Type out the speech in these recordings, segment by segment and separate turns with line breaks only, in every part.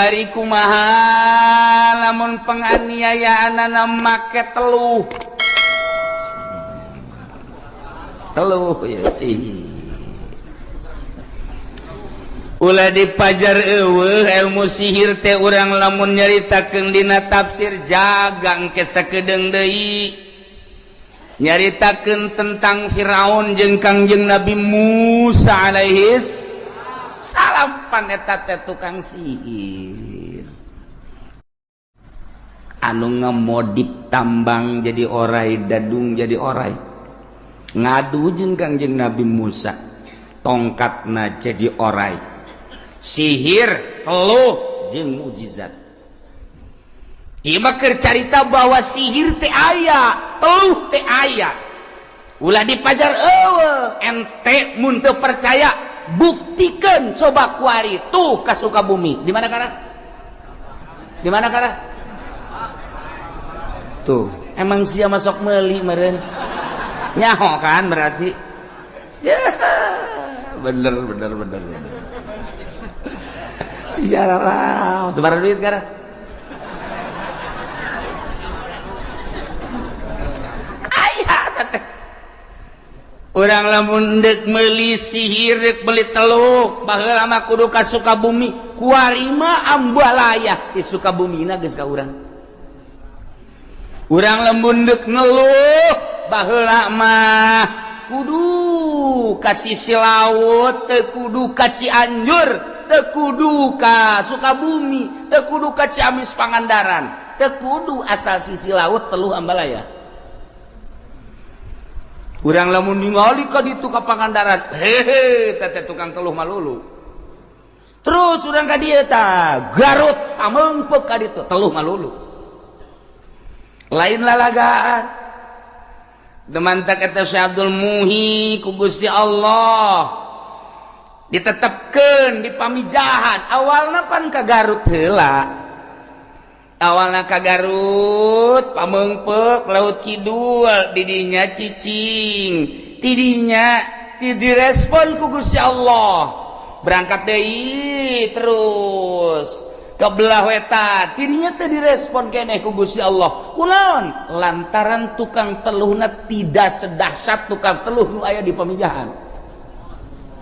Bari kumaha lamun penganiayaanana make teluh ya sih. Ulah dipajar eueuh ilmu sihir teh urang lamun nyaritakeun dina tafsir jagang ke sakedeung deui. Nyaritakeun tentang Firaun jeung Kangjeng Nabi Musa alaihis salam paneta teh tukang sihir anu ngamodip tambang jadi orai, dadung jadi orai, ngadu jeung Kangjeng Nabi Musa tongkatna jadi orai, sihir teluh jeung mukjizat. Ieu mah keur carita bahwa sihir teh aya, teluh teh aya. Ulah dipajar eueuh, ente mun teu percaya buktikan coba kuari tuh ka Sukabumi. Di mana kana? Di mana kana? Tuh, emang sia masuk meuli meureun. Nyaho kan berarti. Ya, bener. Jarang. Sebarang duit kana? Urang lamun deuk meuli sihir deuk beli teluk baheula mah kudu ka Sukabumi, kuari mah ambalaya di Sukabumina geus ka urang. Urang lamun deuk neluh baheula mah kudu ka sisi laut, teu kudu ka Cianjur, teu kudu ka Sukabumi, teu kudu ka Ciamis Pangandaran, teu kudu asal sisi laut teluh ambalaya. Urang lamun ningali ka ditu ka Pangandaran, hehe, teh tukang teluh malulu. Terus urang ka dieu tah Garut, pameungpeuk ka ditu teluh malulu. Lain lalagaan. Demantak eta Syekh Abdul Muhi ku Gusti Allah ditetepkeun di pamijahan. Awalna pan ka Garut heula. Awalna ka Garut, pameungpeuk laut kidul, didinya cicing, tidinya direspon ku Gusti Allah. Berangkat deui terus ke belah wetan, tidinya teu direspon keneh ku Gusti Allah. Kunaon? Lantaran tukang teluhna tidak sedahsyat tukang teluh nu aya di pamijahan.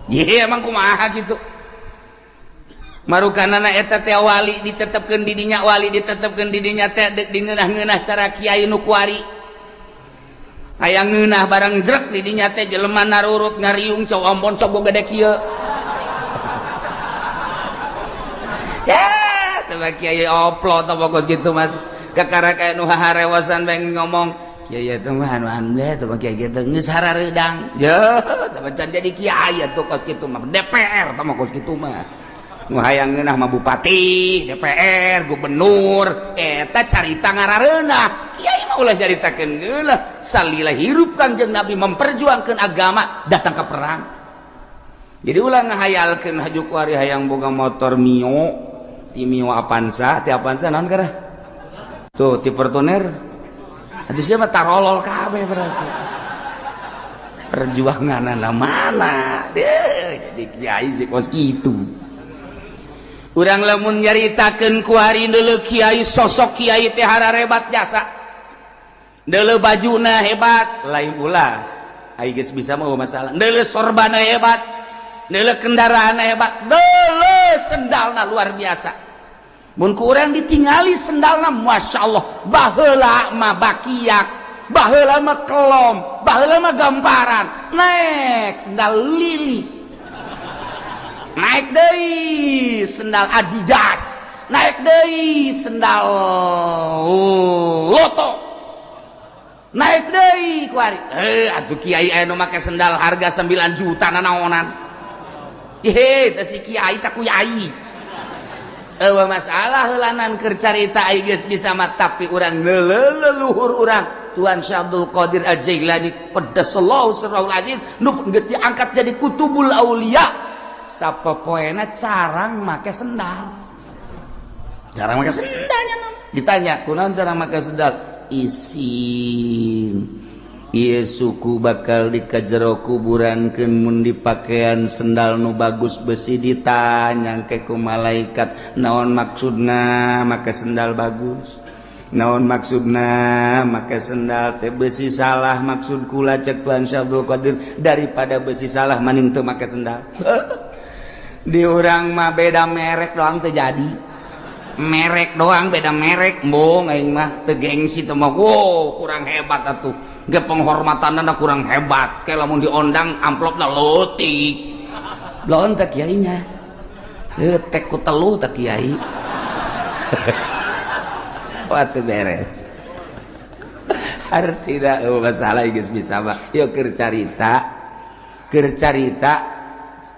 Ye emang kumaha kitu? Marukanana eta teh wali ditetepkeun di dinya, wali ditetepkeun di dinya teh deuk dingeunah-ngeunah cara kiai nu kuari. Aya ngeunah barang jrek di dinya teh jelema narurut ngariung cok ompon sok boga gede kieu. Ya, teh kiai oplo teh pokok kitu mah. Kakara kaya nu harewasan bae ngomong, kiai teh mah anu ande teh kiai kitu geus harareudang. Ya, teh can jadi kiai atuh kos kitu mah DPR teh mah kos kitu mah. Nu hayang ngeunah mah bupati, DPR, gubernur, eta carita ngarareunah. Kiai mah ulah caritakeun geuleuh, salila hirup Kangjeng Nabi memperjuangkeun agama datang ke perang. Jadi ulah ngahayalkeun hajuk kuari hayang boga motor Mio, ti Mio Avanza, ti Avanza naon karah? Tuh, ti Fortuner. Atuh sia mah tarolol kabeh berarti. Perjuanganna mana? Jadi kiai sih kos kitu. Urang lamun nyaritakeun ku hari deuleu kiai, sosok kiai teh hararebat jasa. Deuleu bajuna hebat, lain ulah. Ai geus bisa mah masalah. Deuleu sorbana hebat, deuleu kendaraana hebat, deuleu sendalna luar biasa. Mun ku urang ditingali sendalna masyaallah, baheula mah bakiak, baheula mah kelom, baheula mah gamparan. Naik sendal lili. Naik deui sendal Adidas, naik deui sendal Loto, naik deui kuari. Atuh kiai aya nu make sendal harga 9 juta nanaonan. Teh si kiai tak kuyai. Eueuh masalah heulanan keur carita ai geus bisa mah tapi urang leluhur urang Tuan Syekh Abdul Qadir Al-Jailani qaddasallahu sirrahul aziz nu geus diangkat jadi kutubul aulia. Sapopoena carang make sendal. Carang make sendalnya. Ditanya, kunaon carang make sendal? Isin. ieu suku bakal dikajero kuburankeun mun dipakaian sendal nu bagus besi ditanyangke ku malaikat naon maksudna make sendal bagus naon maksudna make sendal teh besi salah maksud kula cek Tuan Syabdul Qadir daripada besi salah mending teu make sendal di urang mah beda merek doang teu jadi merek doang beda merek mbong aing mah teu gengsi teh mah wow kurang hebat atuh ge penghormatanna kurang hebat kayak lamun diondang amplopna leutik lawan teh kiai nya tek ku teluh teh kiai waktu beres artina masalah geus bisa mah yuk keur carita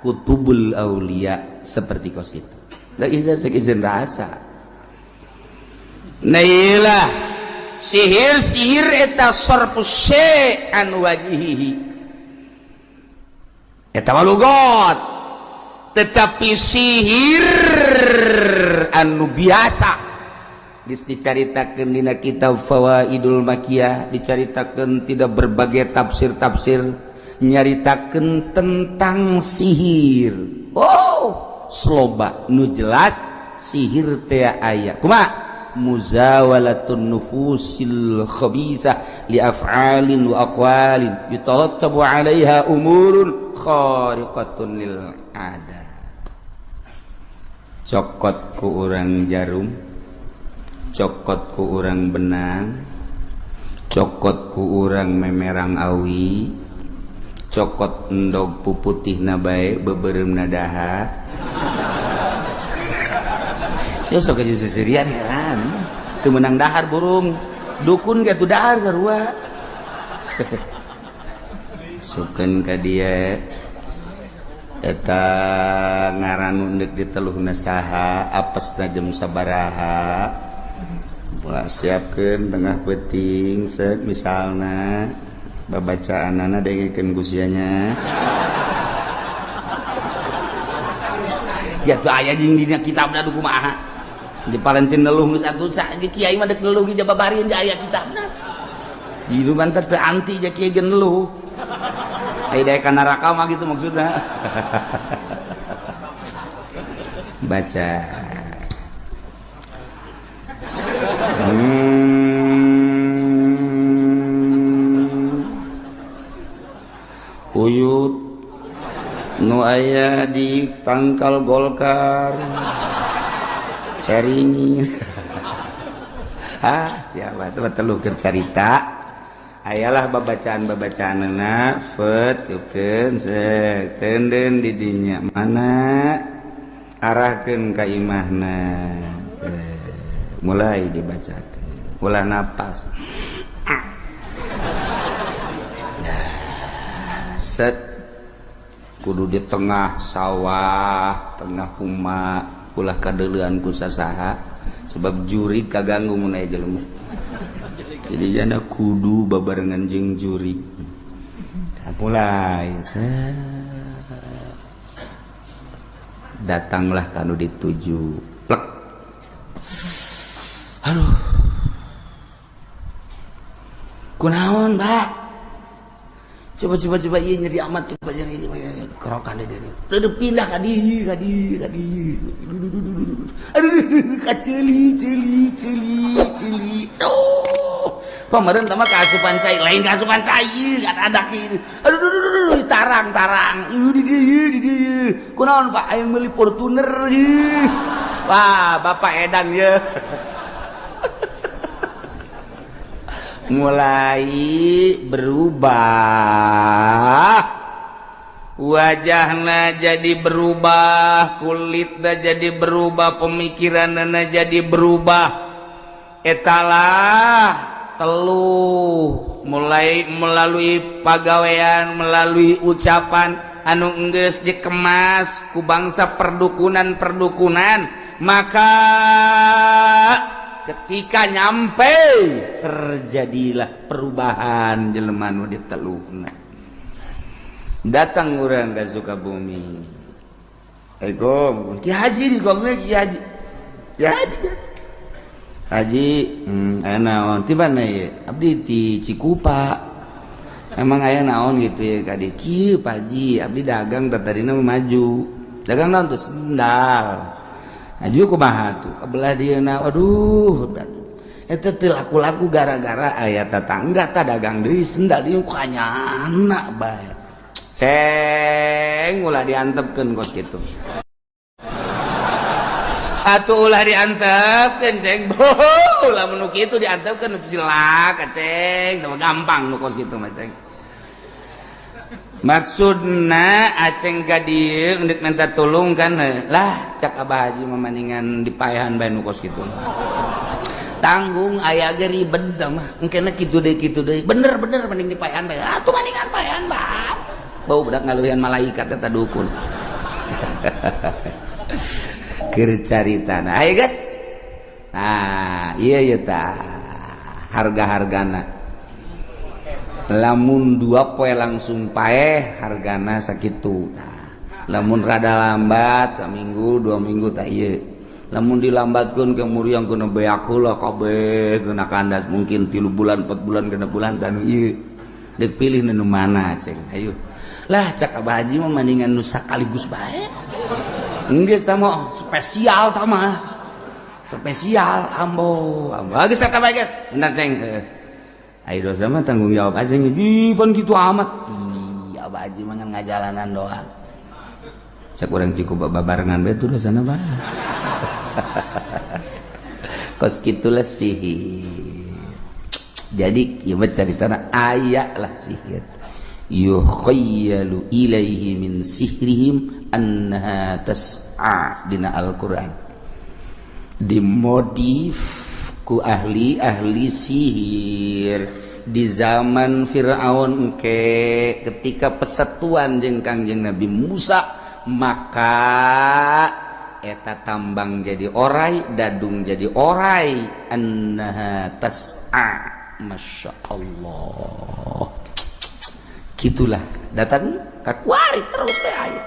kutubul aulia seperti kos itu da izin rasa nailah sihir eta sarfu syai'an wajhihi eta malugot tetapi sihir anu biasa dicaritakeun dina kitab Fawaidul Makiyah dicaritakeun tidak berbagai tafsir nyaritakeun tentang sihir sloba nu jelas sihir teh aya kumaha muzawalatun nufusil khabithah li af'alin wa aqwalin yutarattabu 'alaiha umurun khariqatun lil 'ada cokot ku urang jarum cokot ku urang benang cokot ku urang memerang awi cokot endog puputihna bae beubereumna dahar sesok aja seserian heran teu meunang dahar burung dukun ge tu dahar sarua sukeun ka dieu eta ngaran nu di teluhna saha apesna jam sabaraha siapkeun tengah peuting seuk misalna babacaanana dengekeun gusianya jatuh aya jeung dina kitabna duku kumaha di palentin neluh geus atuh saja kiai mah deuk neluh ge jababarieun aya kitabna jiru mah teu anti ja kiai ge neluh ai daek ka neraka mah gitu maksudna baca uyut nu aya di tangkal Golkar caringi siapa tuh telu keur carita ayalah babacaan-babacaanna feukeun tenden di dinya mana arahkeun ka imahna mulai dibacakeun ulah napas set kudu di tengah sawah tengah huma ulah kadeulean ku sasaha sebab juri kaganggu mun aya jelema jadi jana kudu babarengan jeung juri mulai datanglah kanu dituju plek aduh kunaon Mbak coba ieu nyeri amat coba nyeri kerokan deui udah pindah ka dieu aduh kaceuli pamareun teh mah kaasupan cai lain kaasupan cai ada kieu aduh tarang di dieu kunaon Pak aya meuli Fortuner wah Bapak edan ye mulai berubah wajahna jadi berubah kulitna jadi berubah pemikiranna jadi berubah etalah teluh mulai melalui pagawean melalui ucapan anu geus dikemas ku bangsa perdukunan maka ketika nyampe terjadilah perubahan jelema nu diteluhna datang urang ka Sukabumi Assalamualaikum Ki Haji di Sukabumi Ki Haji aya naon ti mana ye abdi ti Cikupa emang aya naon gitu ya kadi kieu Paji abdi dagang tatarina maju dagang naon tuh sendal maju kumaha tuh kabelah dieuna aduh eta teh laku-laku gara-gara aya tetangga tah dagang deui sendal dieu kanyana bae ceng ulah diantepkeun kos kitu atuh ulah diantepkeun ceng boh lamun nu kitu diantepkeun nu silaka ceng teu gampang nu kos kitu mah ceng maksudna aceng ka dieu endek minta tulung kan lah cak Abah Haji mamaningan dipaehan bae nu kos kitu tanggung aya ge ribet mah engkena kitu deui bener mending dipaehan bae atuh maningan paehan bae bau budak ngaluhian malaikat eta dukun keur caritana ayo guys nah ieu tah harga-hargana lamun 2 poe langsung paeh hargana sakitu nah, lamun rada lambat saminggu 2 minggu tak ieu lamun dilambatkeun ke muriang kena beak heula kabeh kena kandas mungkin 3 bulan 4 bulan kena bulan tan ieu deuk pilih nu mana ceng ayo lah cak Abah Haji mah mendingan nu sakaligus bae enggeus tah mah spesial tah mah spesial ambo geus eta bae guys bener ceng ayo dosa mah tanggung jawab aja nih pan gitu amat iya Abah Haji mah ngajalanan doang cak urang ciku babarengan bae tuh dosana bah kos kitu lah sihir jadi ieu mah caritana aya lah sihir yukhayyalu ilaihi min sihrihim annaha tas'a dina Al-Qur'an dimodif ku ahli sihir di zaman Fir'aun ketika persatuan jeung Kangjeng Nabi Musa maka eta tambang jadi orai dadung jadi orai annaha tas'a masyaallah gitulah datang kakuari terus teh aya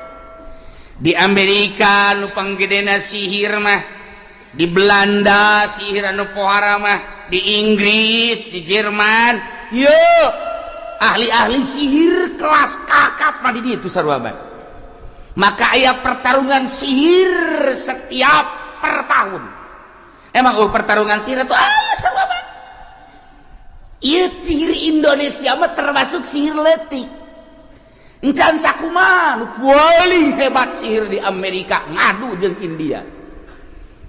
di Amerika nu panggedena sihir mah di Belanda sihir anu pohara mah di Inggris di Jerman yo ahli-ahli sihir kelas kakap mah di ditu sarua bae maka aya pertarungan sihir setiap per tahun emang pertarungan sihir itu sarua bae ieu sihir Indonesia mah termasuk sihir leutik encan sakumaha nu paling hebat sihir di Amerika ngadu jeung India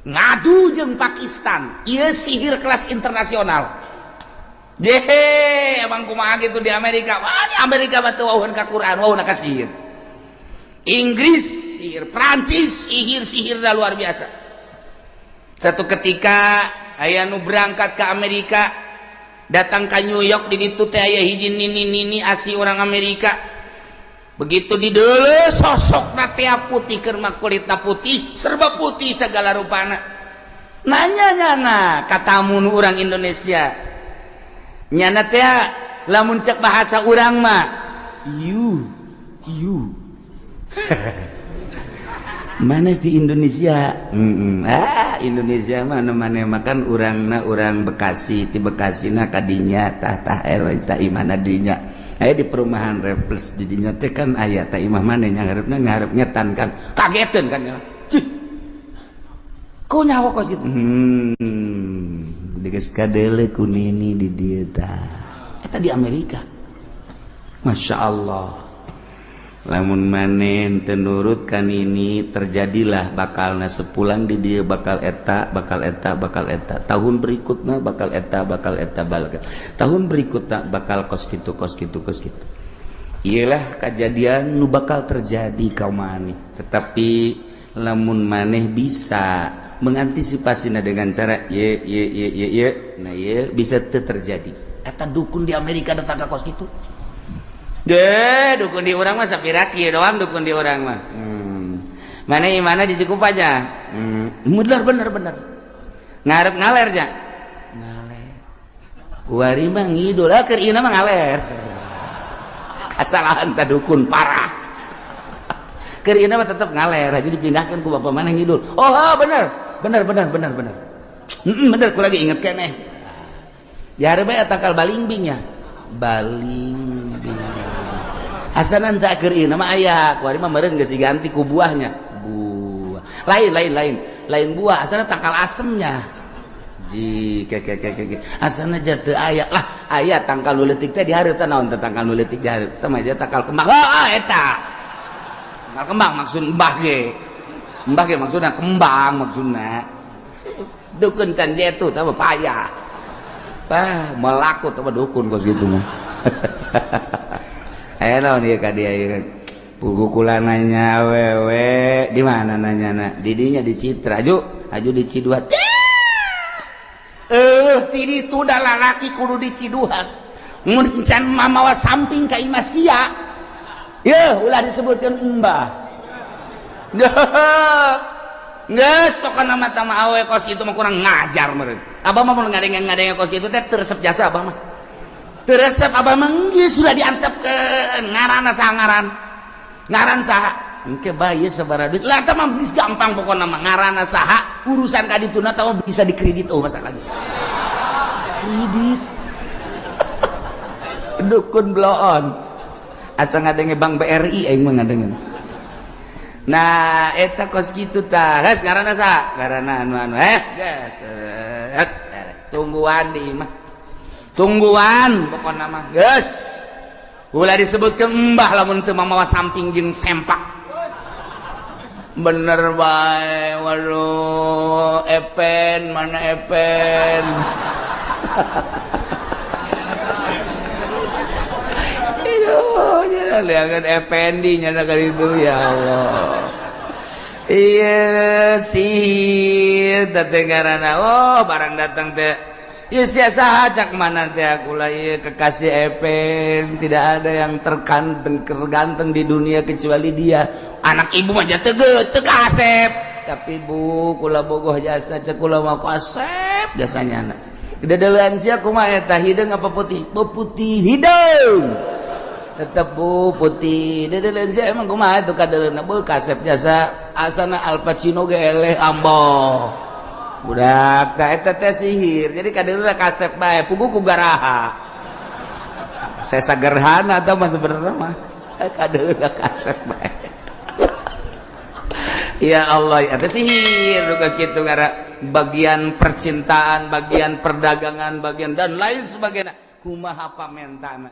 ngadu jeung Pakistan ieu sihir kelas internasional jehe emang kumaha gitu di Amerika wah di Amerika mah teu wauheun ka Quran wauheun ka sihir Inggris sihir Prancis sihir da luar biasa satu ketika aya nu berangkat ke Amerika datang ke New York di ditu teh aya hiji nini asli orang Amerika begitu dideuleuh sosokna teh putih keur mah kulitna putih serba putih segala rupana nanya ka tamu nu urang Indonesia nyana teh lamun cek bahasa urang mah you mana di Indonesia Indonesia mana makan urangna urang Bekasi ti Bekasina kadinya tah eta imana dinya aya di perumahan Reflex di dinya teh kan aya tah imah maneh ngarep ngetan kan kageteun kan ya ku nyawa kos kitu digeus kadeule ku nini di dieu tah eta di Amerika Masya Allah lamun maneh teu nurut kan ini terjadilah bakalna sepulang di dia bakal eta tahun berikutnya bakal eta tahun berikutnya bakal kos kitu iyalah kejadian nu bakal terjadi kaum maneh tetapi lamun maneh bisa mengantisipasinya dengan cara nah ye bisa teu terjadi eta dukun di Amerika datang ka kos kitu dukun di orang mah sapira kieu doang dukun di orang mah mana di Cikupaja bener ngarep ngaler ja ngaler kuari mah ngidul keur ieu mah ngaler kasalahan ta dukun parah keur ieu mah tetep ngaler jadi dipindahkeun ku bapak mana ngidul bener bener ku lagi inget keneh jare bae takal balingbingnya baling asanan tak keur ieu nama aya kuari mah meureun geus diganti ku buahnya buah lain buah asalna tangkal asemnya ji ke asalna ja teu aya lah aya tangkal nu leutik teh di hareup teh naon teh tangkal nu leutik di hareup teh mah tangkal kembang eta tangkal kembang maksud mbah ge maksudna kembang maksudna dukun can jetu teh payah melaku teh dukun kos kitu mah aya naon ieu ka dia ieu pugu kula nanya awewe di mana nanyana di dinya di Citra aju di Ciduhat ti ditu da lalaki kudu di Ciduhat mun can mamawa samping ka imah sia yeuh ulah disebutkeun embah geus pokona mah tama awe kos kitu mah kurang ngajar meureun abah mah mun ngadenge kos kitu teh teu resep jasa abah mah teu resep abah mah geus sudah diantepkeun ngaranna saha ngaran saha engke bae sabaraha duit lah teh mah geus gampang pokona mah ngaranna saha urusan ka dituna teh bisa dikredit masalah geus kredit dukun bloon asa ngadenge Bank BRI aing mah ngadenge nah eta kos kitu tah geus ngaranna saha ngaranna anu geus tungguan di imah tungguan pokona mah geus ulah disebutkeun embah lamun teu mamawa samping jeung sempak bener bae waduh epen mana epen aduh jangan lihat ependi nyana kali itu ya Allah iya sihir tetengarana oh barang datang teh ya sia-sia cak mana teh aku lah ya kekasih epen tidak ada yang terganteng di dunia kecuali dia anak ibu mah teu kasep tapi bu kula bogoh jasa cek kula mau kasep jasanya anak dedeuleun sia kumaha eta hideung apa putih putih hideung tetep bu putih dedeuleun sia emang kumaha atuh kadeuleuna bu kasep jasa asana Al Pacino ge eleh amboh budak teh eta teh sihir jadi kadeurna kasep bae pugu ku garaha sesa gerhana tah mah sebenarnya mah kadeurna kasep bae ya Allah eta sihir geus kitu gara bagian percintaan bagian perdagangan bagian dan lain sebagainya kumaha pamentana